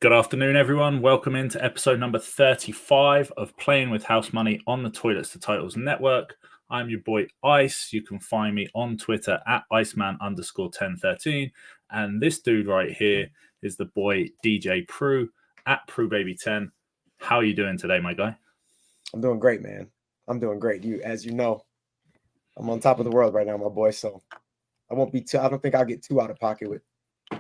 Good afternoon, everyone. Welcome into episode number 35 of Playing with House Money on the Toilets to Titles Network. I'm your boy Ice. You can find me on Twitter at Iceman_1013. And this dude right here is the boy DJ Pru at PruBaby10. How are you doing today, my guy? I'm doing great, man. I'm doing great. As you know, I'm on top of the world right now, my boy. So I don't think I'll get too out of pocket with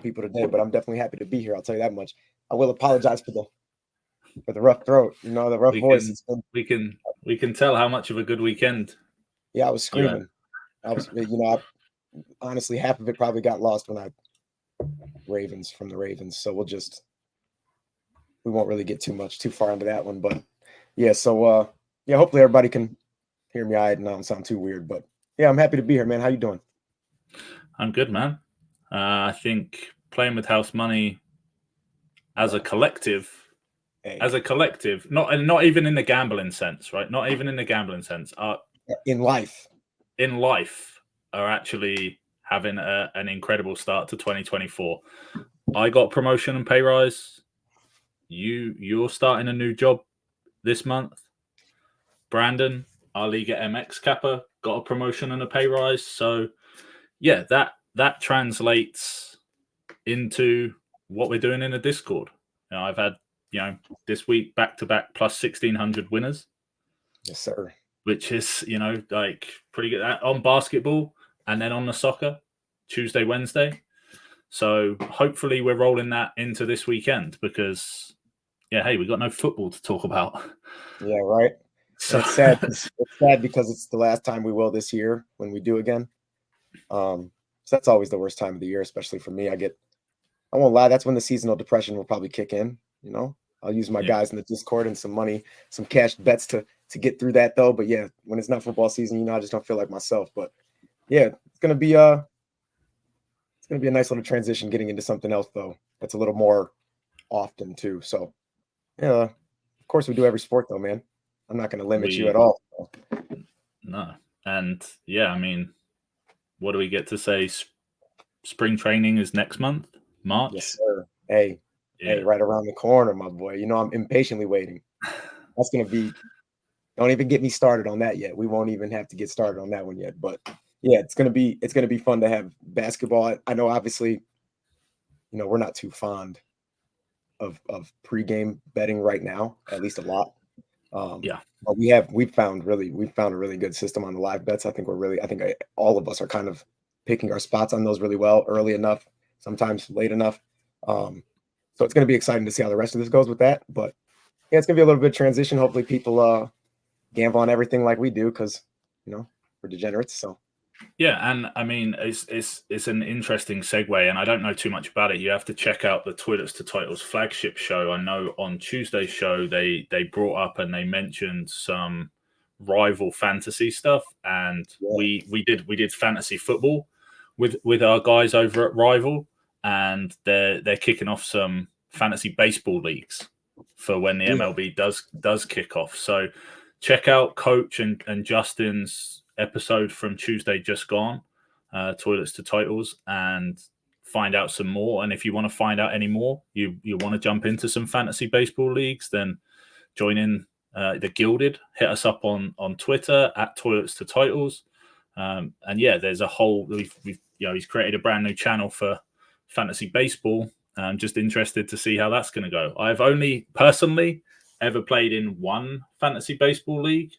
people today, but I'm definitely happy to be here. I'll tell you that much. I will apologize for the rough throat, the rough voice. We can tell how much of a good weekend. Yeah, I was screaming. I was, honestly, half of it probably got lost when from the Ravens. So we won't really get too far into that one, but yeah. So hopefully everybody can hear me. I don't sound too weird, but yeah, I'm happy to be here, man. How you doing? I'm good, man. I think Playing with House Money as a collective, not even in the gambling sense, right? Not even in the gambling sense. In life, are actually having an incredible start to 2024. I got promotion and pay rise. You're starting a new job this month. Brandon, our Liga MX capper, got a promotion and a pay rise. So yeah, that translates into what we're doing in the Discord. I've had, this week back-to-back plus 1,600 winners. Yes, sir. Which is, like pretty good on basketball and then on the soccer, Tuesday, Wednesday. So hopefully we're rolling that into this weekend because, hey, we got no football to talk about. Yeah, right. So it's sad. It's sad because it's the last time we will this year when we do again. So that's always the worst time of the year, especially for me. I won't lie, that's when the seasonal depression will probably kick in. I'll use my guys in the Discord and some money, some cash bets to get through that though. But yeah, when it's not football season, I just don't feel like myself. But yeah, it's gonna be a nice little transition getting into something else though. That's a little more often too. So yeah, of course we do every sport though, man. I'm not gonna limit you at all. No. And yeah, I mean, what do we get to say? Spring training is next month, March. Yes, sir. Hey, right around the corner, my boy. I'm impatiently waiting. That's gonna be. Don't even get me started on that yet. We won't even have to get started on that one yet. But yeah, it's gonna be fun to have basketball. I know, obviously, we're not too fond of pregame betting right now, at least a lot. But we've found a really good system on the live bets. I think all of us are kind of picking our spots on those really well, early enough, sometimes late enough. So it's going to be exciting to see how the rest of this goes with that. But yeah, it's going to be a little bit of transition. Hopefully people gamble on everything like we do because, we're degenerates. So yeah, and I mean, it's an interesting segue, and I don't know too much about it. You have to check out the Toilets to Titles flagship show. I know on Tuesday's show they brought up and they mentioned some rival fantasy stuff, and we did fantasy football with our guys over at Rival, and they're kicking off some fantasy baseball leagues for when the MLB does kick off. So check out Coach and Justin's episode from Tuesday just gone, Toilets to Titles, and find out some more. And if you want to find out any more, you want to jump into some fantasy baseball leagues, then join in the Gilded. Hit us up on Twitter at Toilets to Titles. And yeah, there's a whole he's created a brand new channel for fantasy baseball. I'm just interested to see how that's going to go. I've only personally ever played in one fantasy baseball league,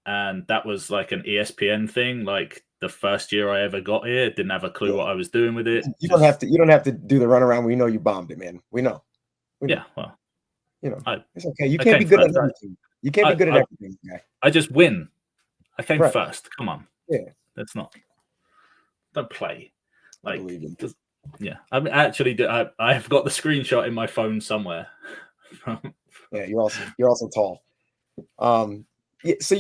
and that was like an ESPN thing. Like the first year I ever got here, didn't have a clue what I was doing with it. You don't have to do the runaround. We know you bombed it, man. We know. Well, it's okay. You can't be good at everything. You can't be good at everything, guy. I just win. I came first. Come on. Yeah. Don't play. I believe in it. Yeah. I mean, actually, I've got the screenshot in my phone somewhere. Yeah, you're also tall. Yeah, so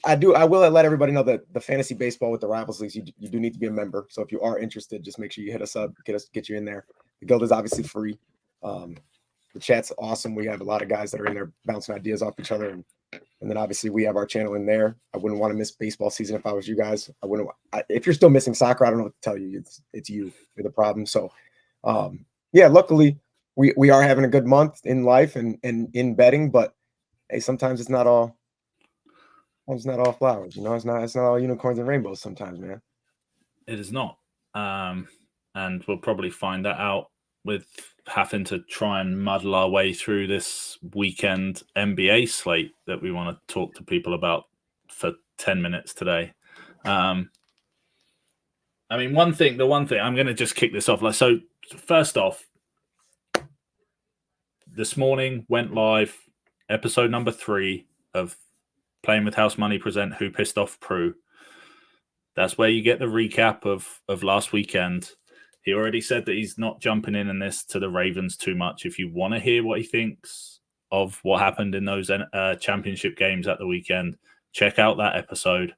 I will let everybody know that the fantasy baseball with the rivals leagues, you do need to be a member. So if you are interested, just make sure you hit us up, get you in there. The guild is obviously free. The chat's awesome. We have a lot of guys that are in there bouncing ideas off each other, and then obviously we have our channel in there. I wouldn't want to miss baseball season if I was you guys. If you're still missing soccer, I don't know what to tell you. It's you. You're the problem. So Yeah, luckily we are having a good month in life and in betting, but hey, sometimes it's not all flowers, it's not all unicorns and rainbows sometimes, man. It is not. And we'll probably find that out with having to try and muddle our way through this weekend NBA slate that we want to talk to people about for 10 minutes today. I mean, the one thing, I'm going to just kick this off. So first off, this morning went live episode number 3 of Playing with House Money present Who Pissed Off Pru. That's where you get the recap of last weekend. He already said that he's not jumping in this to the Ravens too much. If you want to hear what he thinks of what happened in those championship games at the weekend, check out that episode.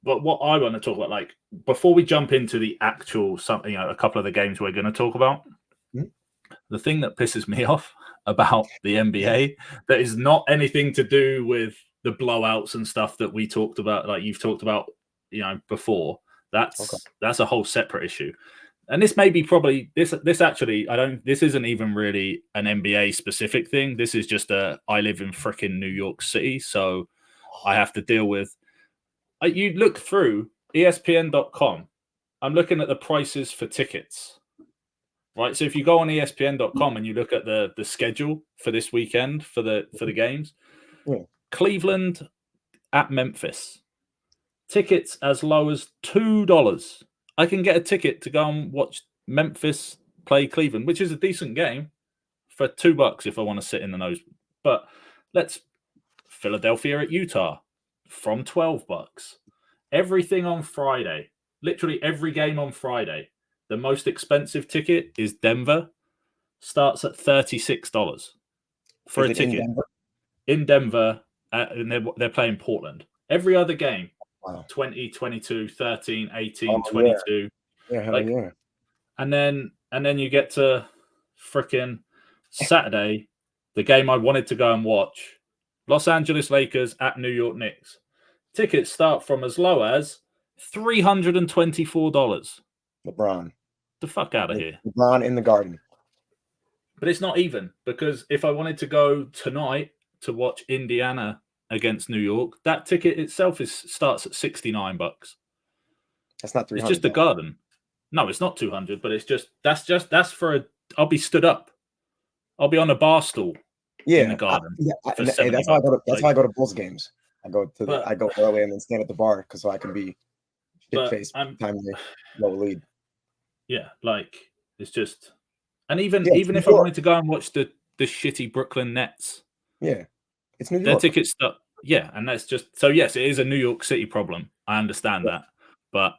But what I want to talk about, like, before we jump into the actual something, a couple of the games we're going to talk about, the thing that pisses me off about the NBA that is not anything to do with the blowouts and stuff that we talked about, like you've talked about, before. That's a whole separate issue. And this may be probably this actually, this isn't even really an NBA specific thing. This is just I live in frickin' New York City, so I have to deal with. You look through ESPN.com. I'm looking at the prices for tickets, right? So if you go on ESPN.com and you look at the schedule for this weekend for the games, Cleveland at Memphis, tickets as low as $2. I can get a ticket to go and watch Memphis play Cleveland, which is a decent game, for $2 if I want to sit in the nose. But Philadelphia at Utah from $12. Everything on Friday, literally every game on Friday. The most expensive ticket is Denver, starts at $36 for a ticket in Denver, and they're playing Portland. Every other game. Wow. 20, 22, 13, 18, 22. Yeah. And then you get to freaking Saturday, the game I wanted to go and watch. Los Angeles Lakers at New York Knicks. Tickets start from as low as $324. LeBron. The fuck out of here. LeBron in the Garden. But it's not even, because if I wanted to go tonight to watch Indiana against New York, that ticket itself starts at $69. That's not $300. It's just the Garden. No, it's not $200, but that's for I'll be stood up. I'll be on a bar stool in the Garden. That's how I go to Bulls games. I go early and then stand at the bar so I can be shit faced time they low lead. Yeah, like it's just, and even if I wanted to go and watch the shitty Brooklyn Nets, it's New York. Their tickets stuck. Yeah, and that's just so. Yes, it is a New York City problem. I understand that, but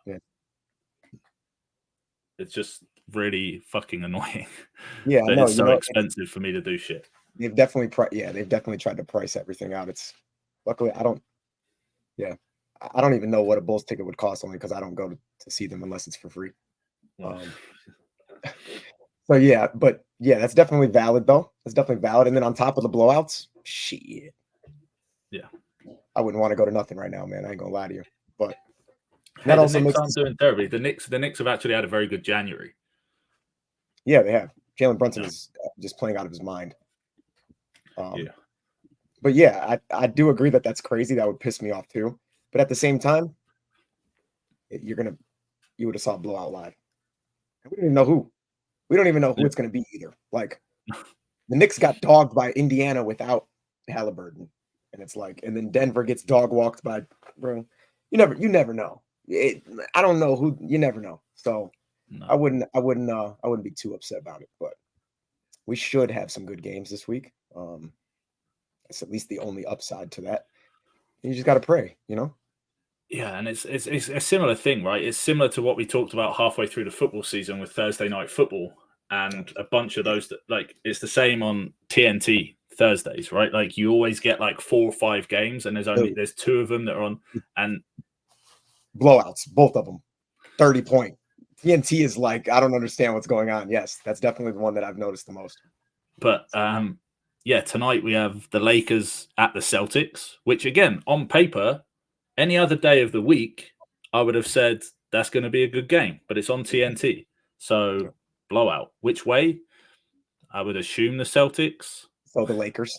it's just really fucking annoying. Yeah, that it's so expensive for me to do shit. They've definitely tried to price everything out. It's luckily I don't even know what a Bulls ticket would cost, only because I don't go to see them unless it's for free. So that's definitely valid though. That's definitely valid. And then on top of the blowouts, shit. Yeah. I wouldn't want to go to nothing right now, man. I ain't gonna lie to you. But that also makes sense. Doing terribly. The Knicks have actually had a very good January. Yeah, they have. Jalen Brunson is just playing out of his mind. But I do agree that that's crazy. That would piss me off too. But at the same time, you would have saw blowout live. We don't even know who. We don't even know who it's going to be either. Like the Knicks got dogged by Indiana without Halliburton, and it's like, and then Denver gets dog walked by, bro. You never know. I don't know who. You never know. So no. I wouldn't be too upset about it. But we should have some good games this week. It's at least the only upside to that. You just got to pray, Yeah, and it's a similar thing, right? It's similar to what we talked about halfway through the football season with Thursday Night Football and a bunch of those that, like, it's the same on TNT Thursdays, right? Like you always get like 4 or 5 games, and there's 2 of them that are on, and blowouts, both of them, 30-point. TNT is like, I don't understand what's going on. Yes, that's definitely the one that I've noticed the most. But tonight we have the Lakers at the Celtics, which again on paper, any other day of the week, I would have said that's going to be a good game, but it's on TNT. So blowout. Which way? I would assume the Celtics. So the Lakers.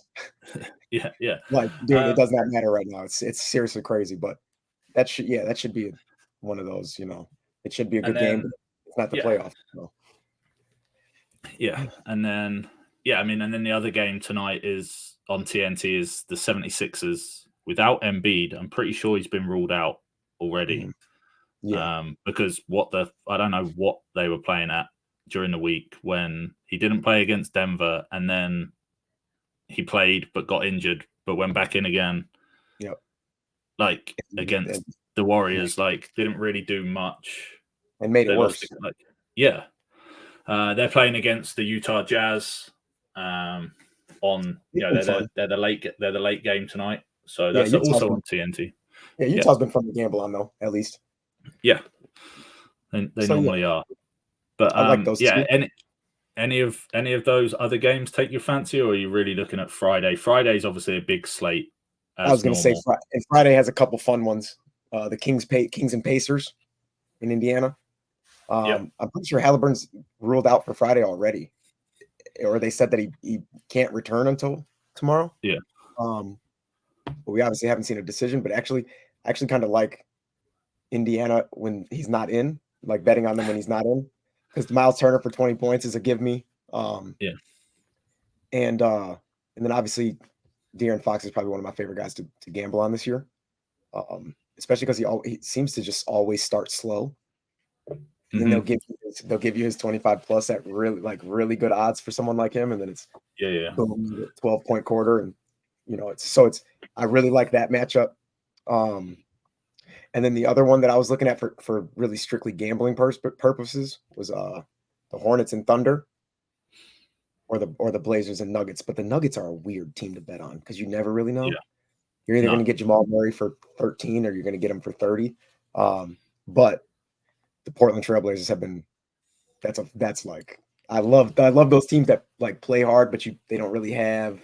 Yeah. Like, dude, it does not matter right now. It's seriously crazy, but that should be one of those. It should be a good game. But it's not the playoff. So. Yeah, and then and then the other game tonight is on TNT is the 76ers without Embiid. I'm pretty sure he's been ruled out already. Yeah. Because I don't know what they were playing at during the week when he didn't play against Denver, and then he played but got injured, but went back in again. Yep. Like against the Warriors, like didn't really do much. And made it worse. They're playing against the Utah Jazz. They're the late game tonight, so that's also on TNT. Yeah, Utah's been fun to gamble on though, at least. Yeah, they normally are. But I like those. Yeah, any of those other games take your fancy, or are you really looking at Friday? Friday's obviously a big slate. I was going to say, and Friday has a couple fun ones. The Kings and Pacers in Indiana. I'm pretty sure Halliburton's ruled out for Friday already, or they said that he can't return until tomorrow. Yeah. But we obviously haven't seen a decision. But actually kind of like Indiana when he's not in, like betting on them when he's not in, because Miles Turner for 20 points is a give me. And then obviously De'Aaron Fox is probably one of my favorite guys to gamble on this year, especially because he seems to just always start slow. And they'll give you his 25 plus at really good odds for someone like him, and then it's 12-point quarter, and I really like that matchup. And then the other one that I was looking at for really strictly gambling purposes was the Hornets and Thunder, or the Blazers and Nuggets. But the Nuggets are a weird team to bet on because you never really know. Yeah. You're either going to get Jamal Murray for 13 or you're going to get him for 30. But the Portland Trailblazers have been that's like I love those teams that like play hard, but they don't really have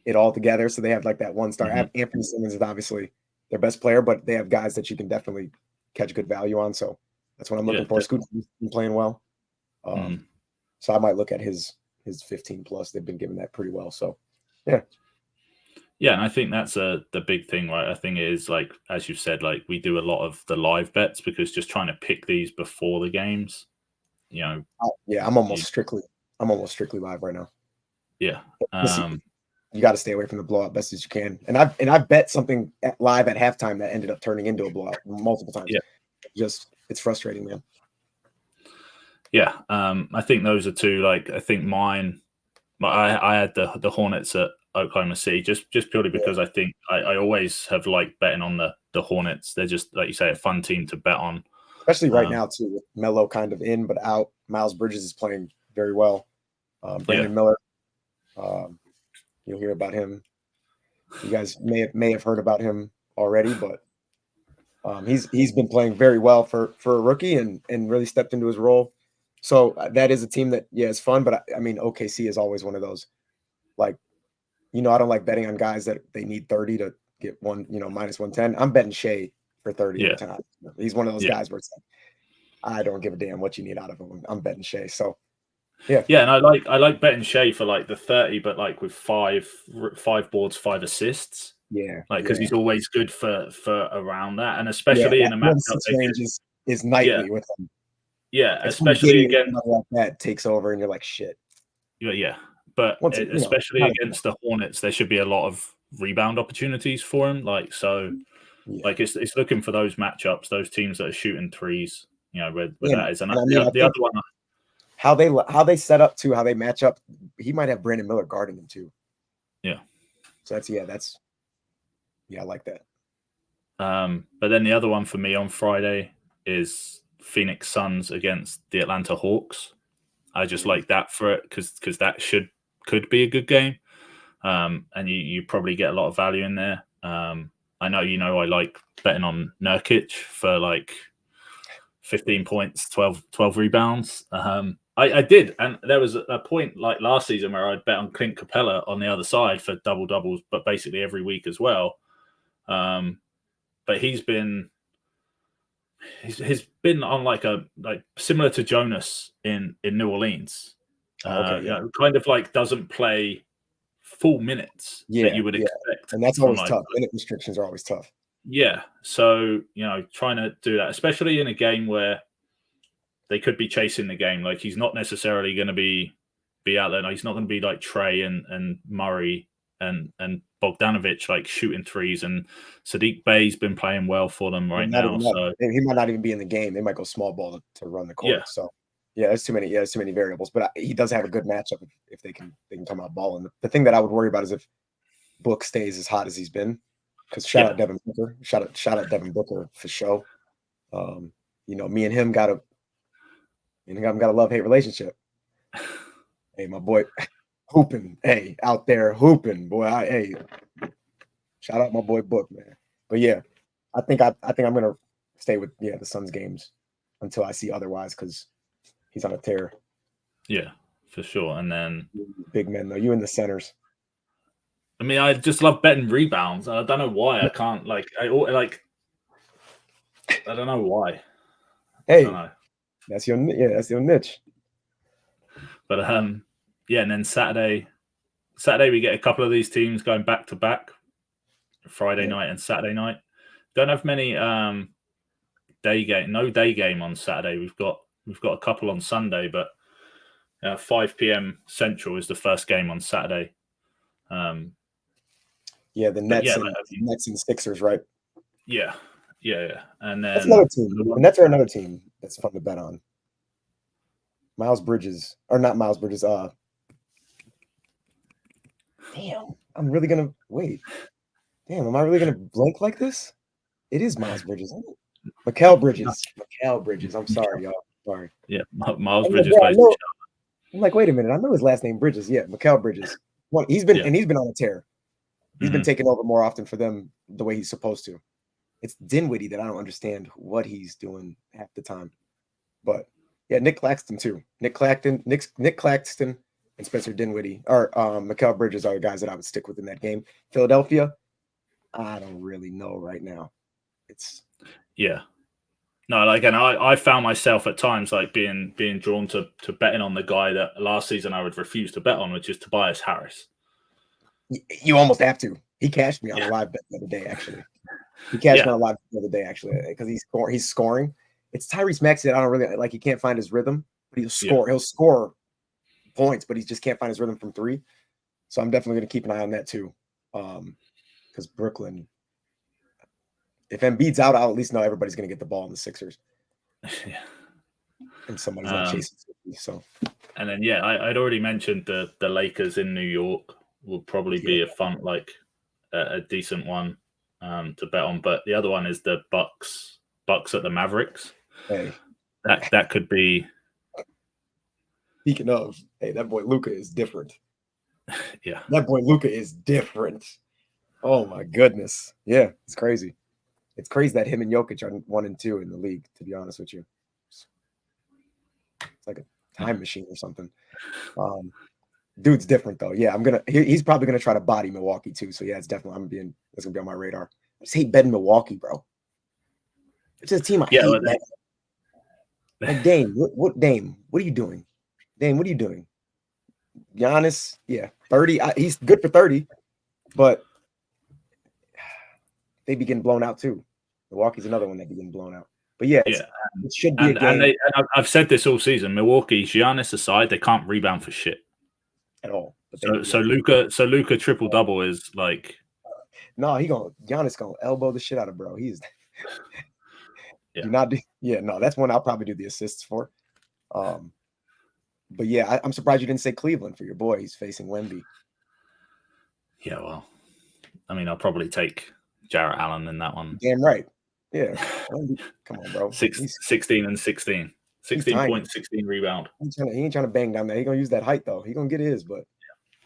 it all together. So they have like that one star. Anthony Simmons is obviously their best player, but they have guys that you can definitely catch good value on. So that's what I'm looking for. Scoot's been playing well. So I might look at his 15 plus. They've been giving that pretty well. So yeah. Yeah, and I think that's the big thing, right? I think it is like, as you said, like we do a lot of the live bets because just trying to pick these before the games, I'm almost strictly live right now. Yeah. You got to stay away from the blowout best as you can. And I've bet something live at halftime that ended up turning into a blowout multiple times. Yeah. It's frustrating, man. Yeah. I think those are two, like, I think mine, I had the Hornets at Oklahoma City just purely because I think I always have liked betting on the Hornets. They're just, like you say, a fun team to bet on. Especially right now, too, with Melo kind of in but out. Miles Bridges is playing very well. Brandon Miller, you'll hear about him. You guys may have heard about him already, but he's been playing very well for a rookie and really stepped into his role. So that is a team that, it's fun. But I mean, OKC is always one of those, like, I don't like betting on guys that they need 30 to get one, minus 110. I'm betting Shea for 30 every time. He's one of those guys where it's like, I don't give a damn what you need out of him. I'm betting Shea. So yeah, and I like betting Shea for like the 30, but like with five boards, 5 assists. Yeah, like because he's always good for around that, and especially in a matchup range is nightly with him. Yeah, especially against like that takes over, and you're like shit. Yeah. But especially against the Hornets, there should be a lot of rebound opportunities for him. Like like it's looking for those matchups, those teams that are shooting threes. Where that is. And the other one, how they set up how they match up. He might have Brandon Miller guarding him too. Yeah. So I like that. But then the other one for me on Friday is Phoenix Suns against the Atlanta Hawks. I just like that for it because that could be a good game, and you probably get a lot of value in there. I know I like betting on Nurkic for like 15 points, 12 rebounds. I did, and there was a point like last season where I'd bet on Clint Capella on the other side for double doubles, but basically every week as well. But he's been he's been on like similar to Jonas in New Orleans. Kind of like doesn't play full minutes that you would expect, and that's always tough. Minute restrictions are always tough. Yeah, so trying to do that, especially in a game where they could be chasing the game. Like he's not necessarily going to be out there. He's not going to be like Trey and Murray and Bogdanovic like shooting threes. And Sadiq Bey's been playing well for them right now. So he might not even be in the game. They might go small ball to run the court. Yeah. So there's too many variables. But he does have a good matchup if they can come out balling. The thing that I would worry about is if Book stays as hot as he's been. Because shout out Devin Booker. Shout out Devin Booker for show. Me and him got a love-hate relationship. Hey, my boy, hooping. Hey, out there hooping, boy. Shout out my boy Book, man. But yeah, I think I'm gonna stay with the Suns games until I see otherwise because he's on a tear. Yeah, for sure. And then big men though, you in the centers. I mean, I just love betting rebounds. I don't know why I can't I don't know why. Hey, that's your niche. But and then Saturday we get a couple of these teams going back to back, Friday night and Saturday night. Don't have many no day game on Saturday. We've got a couple on Sunday, but 5 p.m. Central is the first game on Saturday. The Nets and Sixers, right? Yeah. And then that's another team. The Nets are another team that's fun to bet on. Miles Bridges, or not Miles Bridges. Damn, I'm really gonna wait. Damn, am I really gonna blank like this? It is Miles Bridges, isn't it? Mikal Bridges. I'm sorry, y'all. Sorry. Yeah, Miles Bridges. I'm like, wait a minute. I know his last name Bridges. Yeah, Mikal Bridges. He's been on a tear. He's been taking over more often for them the way he's supposed to. It's Dinwiddie that I don't understand what he's doing half the time. But yeah, Nick Claxton too. Nick Claxton and Spencer Dinwiddie or Mikal Bridges are the guys that I would stick with in that game. Philadelphia, I don't really know right now. And I found myself at times like being drawn to betting on the guy that last season I would refuse to bet on, which is Tobias Harris. You almost have to. He cashed me on a live bet the other day, actually. Because he's scoring. It's Tyrese Maxey that I don't really like. He can't find his rhythm, but he'll score. He'll score points, but he just can't find his rhythm from three. So I'm definitely going to keep an eye on that too. Because Brooklyn, if Embiid's out, I'll at least know everybody's going to get the ball in the Sixers. Yeah. And somebody's not chasing. So. And then I'd already mentioned the Lakers in New York will probably be a fun, a decent one to bet on. But the other one is the Bucks at the Mavericks. Hey, that could be. Speaking of, that boy Luka is different. Yeah, that boy Luka is different. Oh my goodness, yeah, it's crazy. It's crazy that him and Jokic are 1 and 2 in the league. To be honest with you, it's like a time machine or something. Dude's different though. Yeah, he's probably gonna try to body Milwaukee too. So yeah, it's definitely that's gonna be on my radar. I just hate betting Milwaukee, bro. It's a team I hate betting. Like Dame, what Dame? What are you doing? Dame, what are you doing? Giannis, 30. He's good for 30, but they be getting blown out too. Milwaukee's another one that be getting blown out. But it should be a game. And I've said this all season. Milwaukee, Giannis aside, they can't rebound for shit at all. So Luka triple double is like. No, Giannis gonna elbow the shit out of bro. He's. That's one I'll probably do the assists for. But I'm surprised you didn't say Cleveland for your boy. He's facing Wemby. Yeah, well, I mean, I'll probably take Jarrett Allen in that one. Damn right. Yeah. Come on, bro. 16 and 16. 16 points, 16 rebound. He ain't trying to bang down there. He gonna use that height though. He gonna get his, but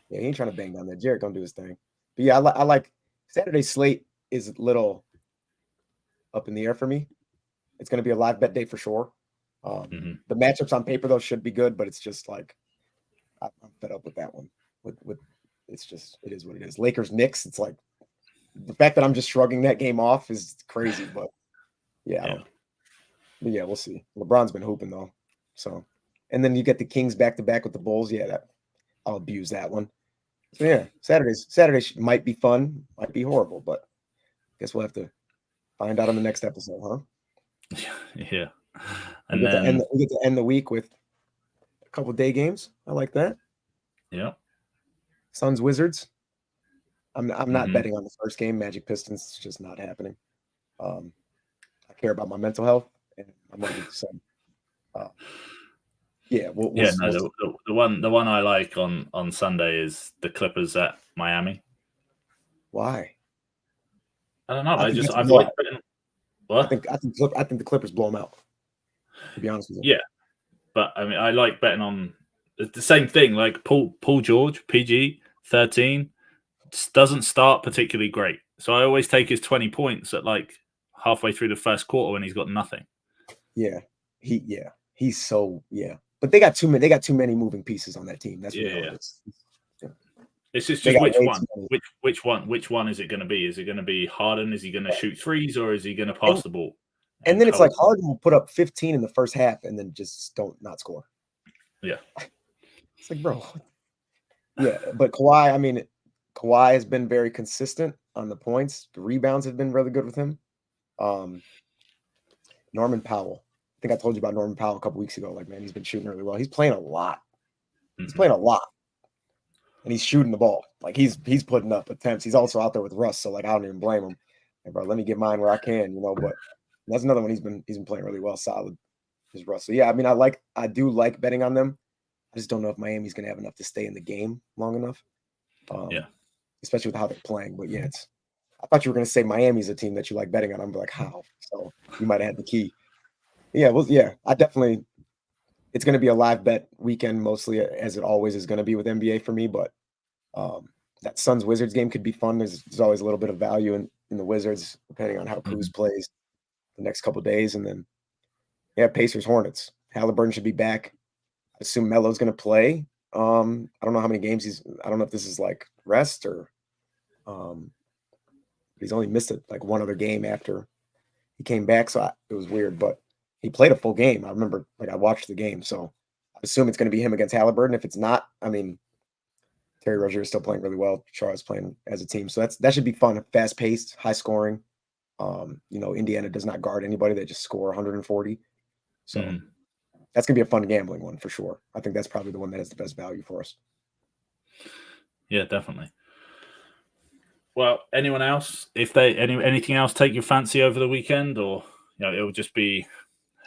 he ain't trying to bang down there. Jarrett gonna do his thing. But I like Saturday's slate is a little up in the air for me. It's gonna be a live bet day for sure. The matchups on paper though should be good, but it's just like I'm fed up with that one. With it is what it is. Lakers Knicks. It's like the fact that I'm just shrugging that game off is crazy, but But yeah, we'll see. LeBron's been hooping though. So, and then you get the Kings back to back with the Bulls. Yeah, I'll abuse that one. So yeah, Saturday might be fun, might be horrible, but I guess we'll have to find out on the next episode, huh? Yeah. And then we get to end the week with a couple day games. I like that. Yeah. Suns Wizards. I'm not betting on the first game. Magic Pistons. It's just not happening. I care about my mental health, and I'm going to do some. Yeah, the one I like on Sunday is the Clippers at Miami. Why? I don't know. I've liked betting. What? I think the Clippers blow them out. To be honest with you. Yeah, but I mean, I like betting on the same thing. Like Paul George, PG 13, doesn't start particularly great, so I always take his 20 points at like halfway through the first quarter when he's got nothing. Yeah, he's so But they got too many moving pieces on that team. That's what it is. It's just which one? Which one is it going to be? Is it going to be Harden? Is he going to shoot threes, or is he going to pass the ball? And then it's like Harden will put up 15 in the first half and then just not score. Yeah, it's like, bro. Yeah, but Kawhi has been very consistent on the points. The rebounds have been really good with him. Norman Powell. I think I told you about Norman Powell a couple weeks ago. Like, man, he's been shooting really well. He's playing a lot. He's playing a lot. And he's shooting the ball. Like, he's putting up attempts. He's also out there with Russ, so like I don't even blame him. Hey, bro, let me get mine where I can, but that's another one he's been playing really well, solid. Is Russ. So yeah, I mean, I do like betting on them. I just don't know if Miami's gonna have enough to stay in the game long enough. Especially with how they're playing. But yeah, I thought you were gonna say Miami's a team that you like betting on. I'm like, how? So you might have had the key. Yeah, well, yeah, I definitely. It's going to be a live bet weekend, mostly as it always is going to be with NBA for me. But that Suns Wizards game could be fun. There's always a little bit of value in the Wizards, depending on how Cruz plays the next couple of days. And then, Pacers Hornets. Halliburton should be back. I assume Melo's going to play. I don't know how many games I don't know if this is like rest or he's only missed it like one other game after he came back. So it was weird, but he played a full game. I remember, I watched the game, so I assume it's going to be him against Halliburton. If it's not, I mean, Terry Rozier is still playing really well. Charles playing as a team, so that should be fun. Fast paced, high scoring. Indiana does not guard anybody; they just score 140. So that's going to be a fun gambling one for sure. I think that's probably the one that has the best value for us. Yeah, definitely. Well, anyone else? If anything else take your fancy over the weekend, or it'll just be.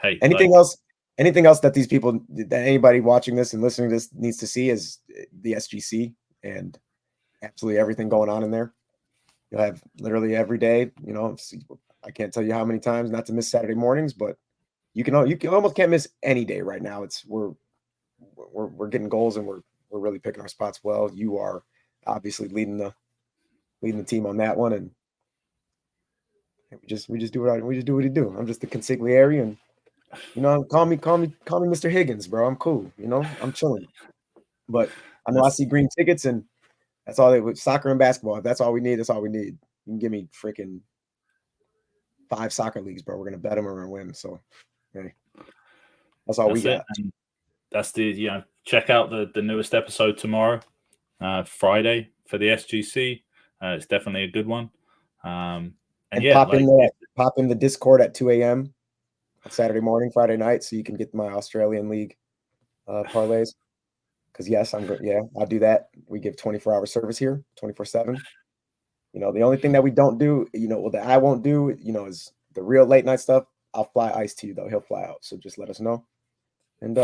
Hey, anything else that these people, that anybody watching this and listening to this needs to see is the SGC and absolutely everything going on in there. You'll have literally every day, I can't tell you how many times not to miss Saturday mornings, but you almost can't miss any day right now. We're getting goals and we're really picking our spots well. You are obviously leading the team on that one, and we just do what we do. I'm just the consigliere, and call me Mr. Higgins, bro. I'm cool. I'm chilling. But I know I see green tickets, and that's all with soccer and basketball. If that's all we need, that's all we need. You can give me freaking 5 soccer leagues, bro. We're gonna bet them and we're gonna win. So, hey, that's all we got. And that's check out the newest episode tomorrow, Friday for the SGC. It's definitely a good one. And pop in the Discord at 2 a.m. Saturday morning, Friday night, so you can get my Australian League parlays. Because yes, I'll do that. We give 24-hour service here, 24/7. The only thing that we don't do, that I won't do, is the real late night stuff. I'll fly Ice to you though. He'll fly out. So just let us know. And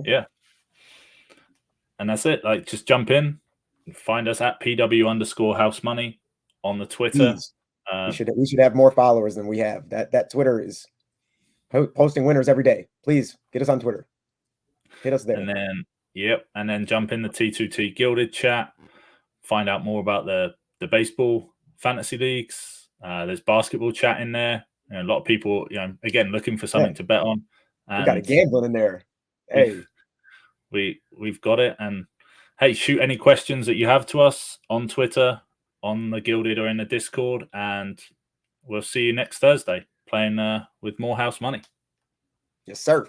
yeah. And that's it. Like, just jump in, find us at PW_housemoney on the Twitter. Please. We should have more followers than we have. That Twitter is posting winners every day. Please get us on Twitter. Hit us there. And then jump in the T2T Gilded chat. Find out more about the baseball fantasy leagues. There's basketball chat in there. And a lot of people, again, looking for something to bet on. And we got a gambling in there. Hey, we've got it. And hey, shoot any questions that you have to us on Twitter, on the Gilded, or in the Discord, and we'll see you next Thursday. playing with more house money. Yes, sir.